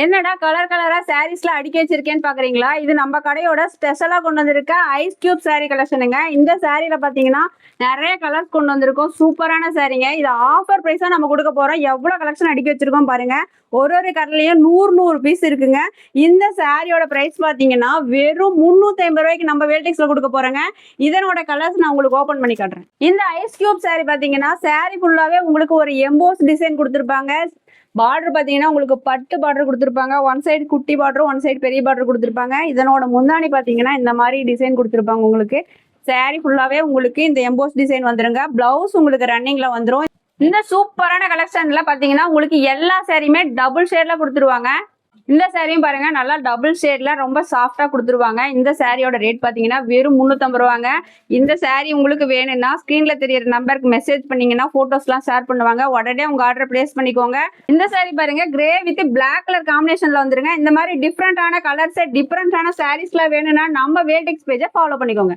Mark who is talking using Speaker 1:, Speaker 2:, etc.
Speaker 1: என்னடா கலர் கலரா சாரீஸ்ல அடுக்கி வச்சிருக்கேன்னு பாக்குறீங்களா? இது நம்ம கடையோட ஸ்பெஷலா கொண்டு வந்திருக்க ஐஸ் கியூப் சாரீ கலெக்ஷனுங்க. இந்த சாரீல பாத்தீங்கன்னா நிறைய கலர்ஸ் கொண்டு வந்திருக்கோம். சூப்பரான சாரீங்க. இது ஆஃபர் பிரைஸா நம்ம கொடுக்க போறோம். எவ்வளவு கலெக்ஷன் அடுக்கி வச்சிருக்கோம் பாருங்க. ஒரு கலர்லயும் 100 பீஸ் இருக்குங்க. இந்த சாரியோட பிரைஸ் பாத்தீங்கன்னா வெறும் 350 ரூபாய்க்கு நம்ம வேல்டெக்ஸ்ல கொடுக்க போறேங்க. இதனோட கலர்ஸ் நான் உங்களுக்கு ஓபன் பண்ணி காட்டுறேன். இந்த ஐஸ் கியூப் சாரீ பாத்தீங்கன்னா சாரீ ஃபுல்லாவே உங்களுக்கு ஒரு எம்போஸ் டிசைன் கொடுத்திருப்பாங்க. பார்டர் பாத்தீங்கன்னா உங்களுக்கு பட்டு பார்டர் கொடுத்துருப்பாங்க. ஒன் சைடு குட்டி பார்டர், ஒன் சைடு பெரிய பார்டர் கொடுத்துருப்பாங்க. இதனோட முந்தாணி பாத்தீங்கன்னா இந்த மாதிரி டிசைன் கொடுத்துருப்பாங்க. உங்களுக்கு சாரீ ஃபுல்லாவே உங்களுக்கு இந்த எம்போஸ் டிசைன் வந்துருங்க. பிளவுஸ் உங்களுக்கு ரன்னிங்ல வந்துடும். இந்த சூப்பரான கலெக்ஷன்ல பாத்தீங்கன்னா உங்களுக்கு எல்லா சாரியுமே டபுள் ஷேட்ல கொடுத்துருவாங்க. இந்த சாரியும் பாருங்க நல்லா டபுள் ஷேட்ல ரொம்ப சாஃப்டா கொடுத்துருவாங்க. இந்த சாரியோட ரேட் பாத்தீங்கன்னா வெறும் 350 ரூபாங்க. இந்த சாரி உங்களுக்கு வேணும்னா ஸ்கிரீன்ல தெரியற நம்பருக்கு மெசேஜ் பண்ணீங்கன்னா போட்டோஸ் எல்லாம் ஷேர் பண்ணுவாங்க. உடனே உங்க ஆர்டர் பிளேஸ் பண்ணிக்கோங்க. இந்த சாரி பாருங்க கிரே வித் பிளாக் கலர் காம்பினேஷன்ல வந்துருங்க. இந்த மாதிரி டிஃப்ரெண்டான கலர்ஸ் டிஃப்ரெண்டான சாரீஸ்ல வேணும்னா நம்ம வேல்டெக்ஸ் பேஜை ஃபாலோ பண்ணிக்கோங்க.